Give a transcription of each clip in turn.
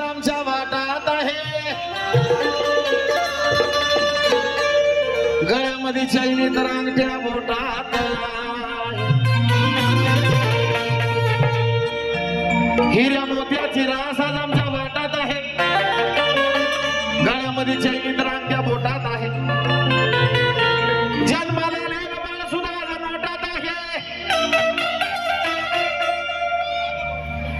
आमच्या वाटात आहे, गळ्यामध्ये चैनी तर अंगठ्या बोटात, हिऱ्या मोत्याची रास आज आमच्या वाटात आहे, गळ्यामध्ये चैनी तर अंगठ्या बोटात आहे, जन्माला आलेलं बाळ सुद्धा आज नोटात आहे,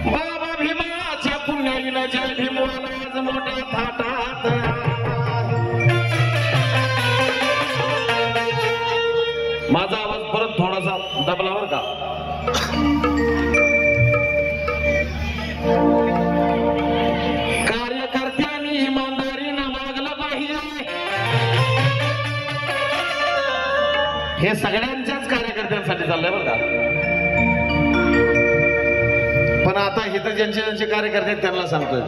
बाबा भीमाच्या पुण्याईनं जय भीमवाला आज मोठ्या थाटात. माझा आवाज परत थोडासा दबला बरं का. कार्यकर्त्यांनी इमानदारीनं वागलं पाहिजे, हे सगळ्यांच्याच कार्यकर्त्यांसाठी चाललंय बरं का. पण आता इथं ज्यांचे ज्यांचे कार्यकर्ते आहेत त्यांना सांगतोय,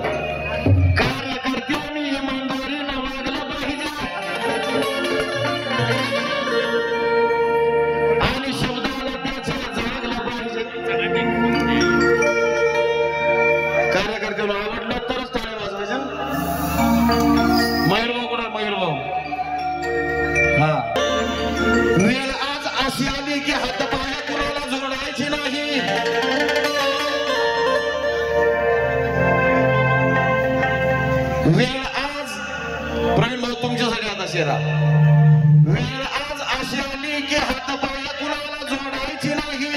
कार्यकर्त्यांनी इमानदारीनं वागलं पाहिजे आणि शब्दाला त्याच्या जागलं पाहिजे. कार्यकर्त्यांना आवडलं तरच टाळे वाजवायचे. मयूरभाऊ कुठे? मयूरभाऊ हा. वेळ आज अशी आली की हातपाय कुणाला जोडायची नाही, वेळ आज प्रवीण भाऊ तुमच्यासाठी आता शेरा, वेळ आज अशी आली की हातपाय कुणाला जोडायची नाही,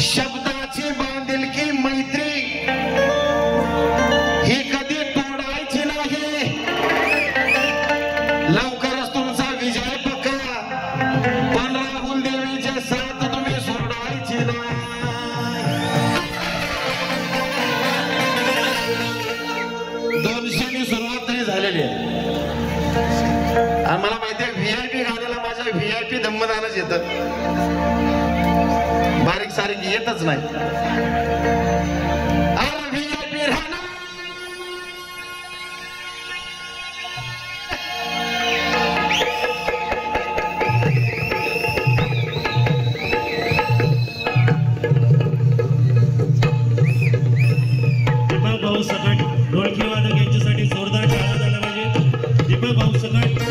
शब्दाची बांधिलकी मैत्री ही कधी तोडायची नाही, लवकरच तुमचा विजय पक्का, पण राहुल देवीचे साथ तुम्ही सोडायची नाही. सुरुवात तरी झालेली आहे आणि मला माहिती आहे व्हीआयपी गाण्याला माझ्या व्हीआयपी धम्मदानच येतं, बारीक सारीक येतच नाही. व्हीआयपी राहणार भाऊ सकट ढोलकी वादक यांच्यासाठी जोरदार टाळ्या झाला पाहिजे. दीपक भाऊ सकट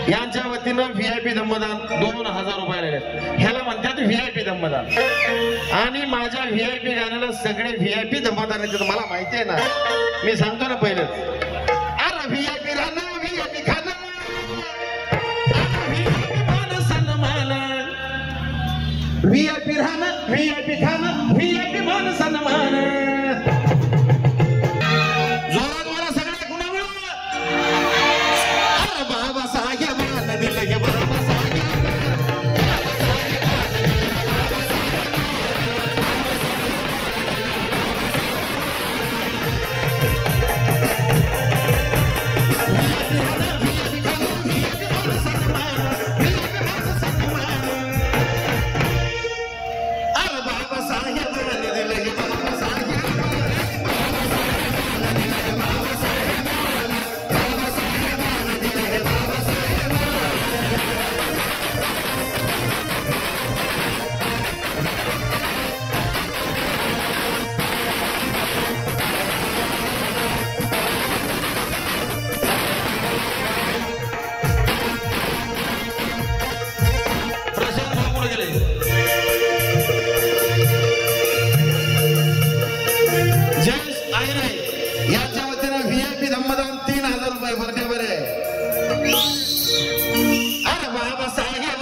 यांच्या वतीनं व्हीआयपी धम्मदान 2000 रुपये आलेले, ह्याला म्हणतात व्हीआयपी धम्मदान. आणि माझ्या व्हीआयपी गाण्याला सगळे व्हीआयपी धम्मदान येतात. मला माहिती आहे ना, मी सांगतो ना पहिलं, अरे व्हीआयपी राहणं, व्हीआयपी खाणं, मान सन्मान, व्हीआयपी राहणं, व्हीआयपी खाणं, व्हीआयपी मान सन्मान. जोरात मला सगळ्या गुणामुळं अरे बाबा साहेबांना दिलं गे बाबा साहेब. याच्या वतीनं व्हीआयपी धम्मदान 3000 रुपये भरते बरे. अरे बाबा साहेब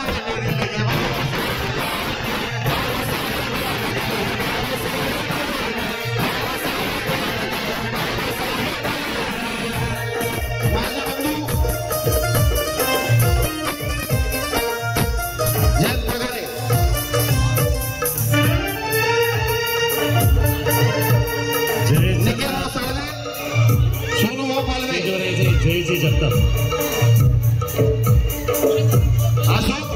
माझा बंधू जयंत पगारे, निखिल सावले, सोनू भाऊ पालवे, जयजी जगताप, अशोक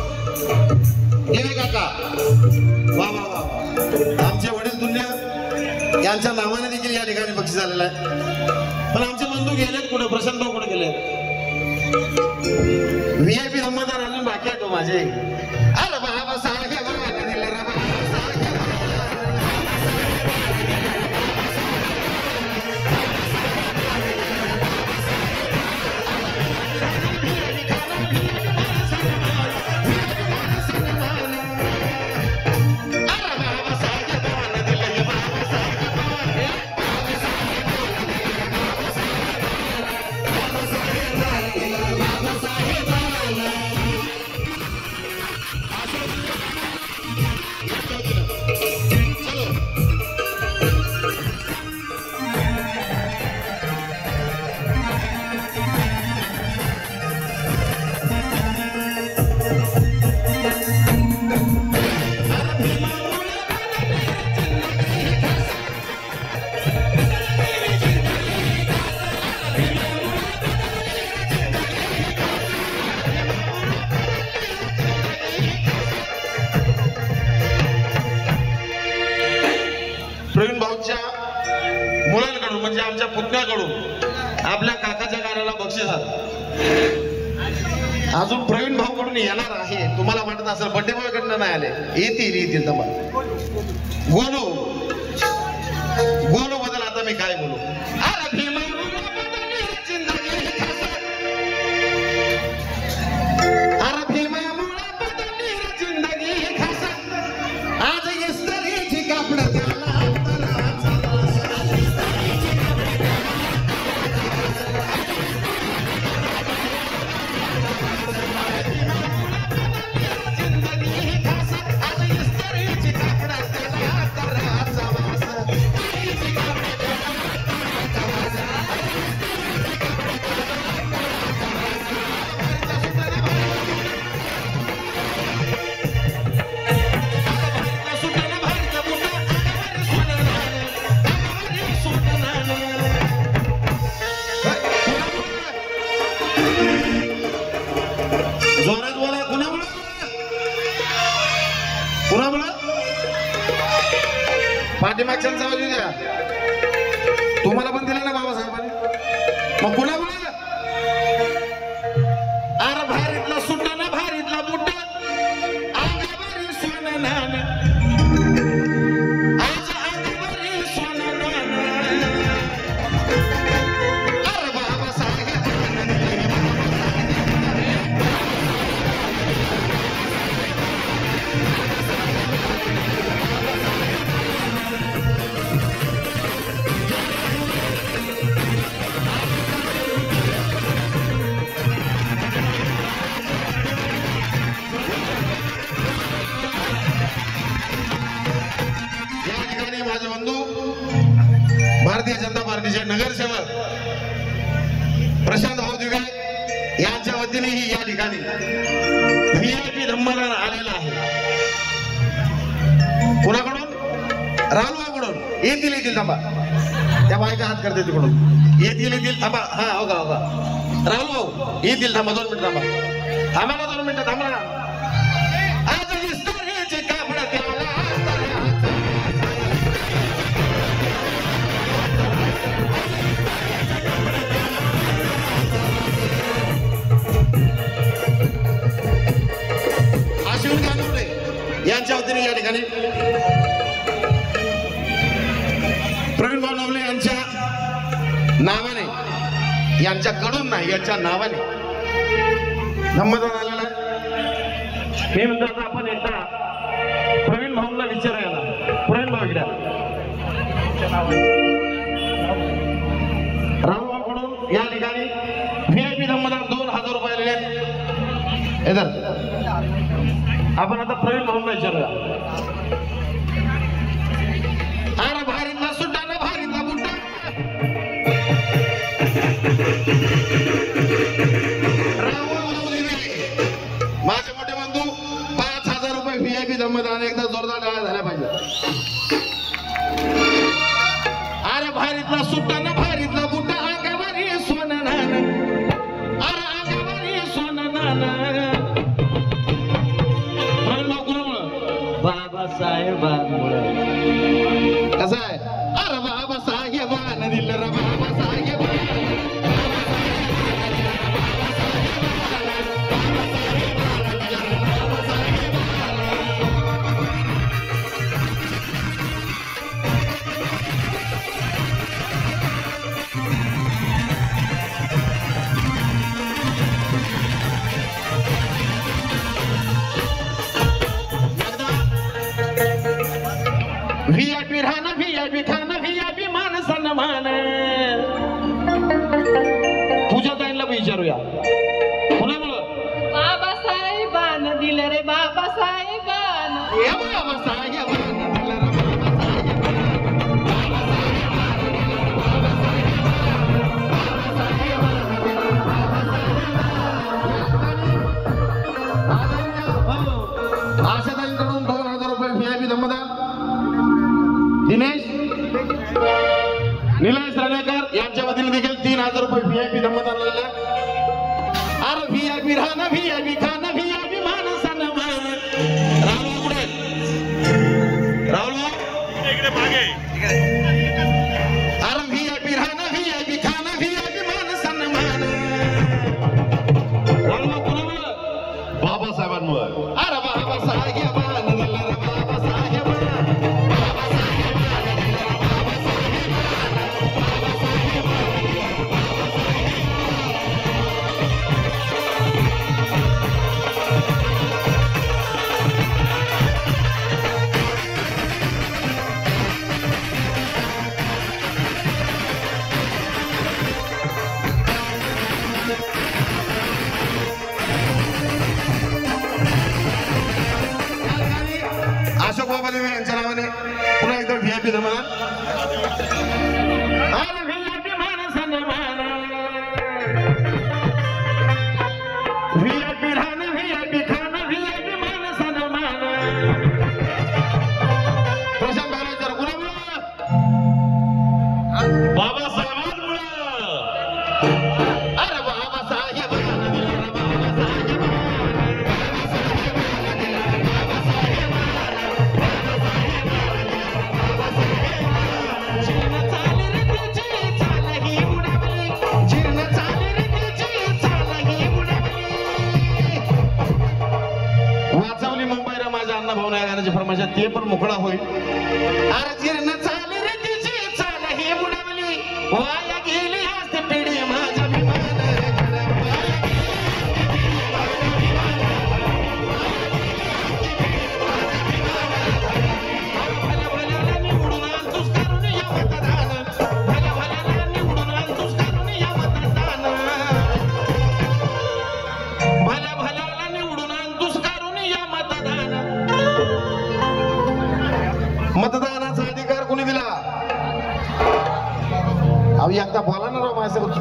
देवे काका, वा वा वा, आमचे वडील दुनिया यांच्या नावाने देखील या ठिकाणी बक्षीस आलेला आहे. पण आमचे बंधू गेलेत कुठे, प्रशांत भाऊ कुठे गेले? व्हीआयपी धम्मदार अजून बाकी आहे तो माझे. अरे बाबा साहेब दिले रे बाबा. प्रवीण भाऊच्या मुलांकडून म्हणजे आमच्या पुतण्याकडून आपल्या काकाच्या गाण्याला बक्षीस अजून प्रवीण भाऊकडून येणार आहे. तुम्हाला वाटत असेल बड्डे बॉय कडनं नाही आले, येतील तुम्हाला. गोलू गोलू बद्दल आता मी काय बोलू. अरे भीमा पाठीमागच्यांचा आवाज येऊ द्या. तुम्हाला पण दिला ना बाबासाहेबांनी, मग कुणा बोला. अरे भारीतला सुट्टा ना भारीतला बुट्टा अंगावरी सोनं नान, आज अंगावरी सोनं नान. अरे बाबासाहेब माझे बंधू भारतीय जनता पार्टीचे नगरसेवक प्रशांत भाऊ दिवे यांच्या वतीनेही या ठिकाणी व्हीआयपी धम्मदान आलेला आहे. कुणाकडून? राहुलभाऊकडून. येतील थांबा, त्या बायका हात करते तिकडून. येतील थांबा. हा हो का राहुल भाऊ येतील, थांबा 2 मिनिट थांबा. आम्हाला 2 मिनिटं थांबा ना. आज विस्ताराचे कापड त्याला यांच्या वतीने या ठिकाणी प्रवीण भाऊ नवले यांच्या नावाने, यांच्याकडून नाही यांच्या नावाने धम्मदान आलेला आहे. मी म्हणतो आता आपण एकदा प्रवीण भाऊला विचारूया. प्रवीण भाऊ इकडे राहुलभाऊकडून या ठिकाणी व्हीआयपी धम्मदान 2000 रुपये आलेले आहेत. आपण आता प्रवीण भाऊला विचारूया. अरे भारीतला सुट्टा ना भारीतला बुट्टा माझे मोठे बंधू 5000 रुपये व्हीआयपी धम्मदान एकदा जोरदार टाळ्या झाल्या पाहिजे. अरे भारीतला सुट्टा ना भारीतला बुट्टा अंगावरी सोनं नान, अरे अंगावरी सोनं नान. बाबासाहेबांमुळे कसं आहे. अरे बाबासाहेबांना दिलं रे बाबासाहेब. पूजाताईंना विचारूया कुणामुळं बाबासाहेबानं दिलं रे बाबासाहेबानं हे बाबासाहेबानं दिलं रे आशाताईंकडून 2000 रुपये VIP धम्मदान. दिनेश निलेश राणेकर यांच्या वतीने देखील 3000 रुपये VIP धम्मदान आलेले. अरे VIP राहणं VIP खाणं VIP मान सन्मान. राहुल कुठे राहुल इकडे मागे अरे VIP राहणं VIP खाणं VIP मान सन्मान. राहुल कुणामुळे बाबासाहेबांमुळे. अरे बाबासाहेबानं दिलं रे बाबासाहेबानं. अशोक बाबा देवे यांच्या नावाने पुन्हा एकदा VIP धम्मदान. अरे VIP मान सन्मान. VIP राहणं VIP खाणं VIP मान सन्मान. प्रशांत भावना विचार कुणामुळं बाबासाहेबांमुळे. अरे बाबासाहेबानं दिलं रे बाबासाहेबानं. वाचवली मुंबईला माझ्या अण्णा भाऊ या गाण्याची फरमाईश आहे, ते पण मोकळा होईल. अरे जीर्ण चाल रे तिची चाल ही बुडावली वाया गेली आज पिढी माझ्या मतदानाचा अधिकार कोणी दिला? अहो एकदा बोला ना राव माझ्यासोबत.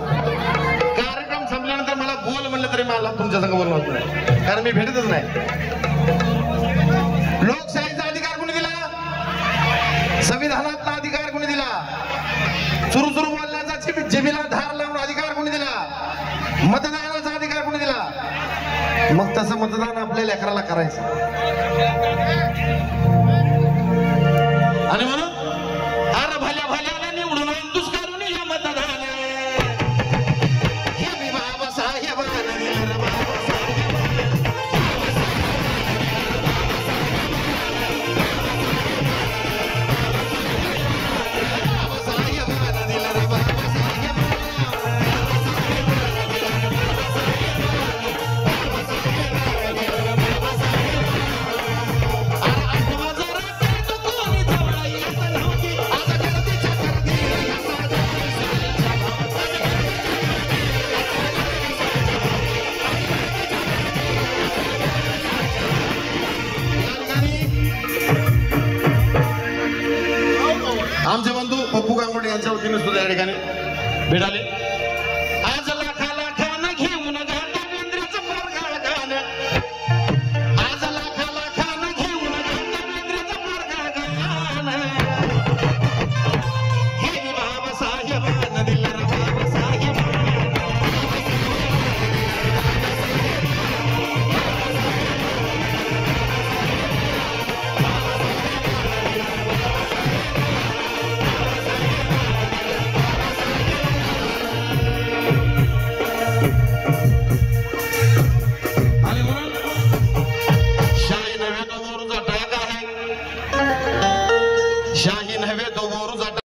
कार्यक्रम संपल्यानंतर मला बोल म्हणलं तरी मला तुमच्या संग बोलणं होत नाही, कारण मी भेटतच नाही. लोकशाहीचा अधिकार कोणी दिला? संविधानातला अधिकार कोणी दिला? सुरू सुरू बोलण्याचा जिभेला धार लावून अधिकार कोणी दिला? मतदानाचा अधिकार कोणी दिला? मग तसं मतदान आपल्या लेकराला करायचं. आणि म्हणून अरे भल्या भल्याला निवडून दुष्कारून या मतदान. हे मी बाबासाहेबांना दिलं रे बाबासाहेबांना. बाबासाहेबांना दिलं रे बाबासाहेबांना. आमचे बंधू पप्पू गांगोडे यांच्या वतीने सुद्धा या ठिकाणी भेटाले.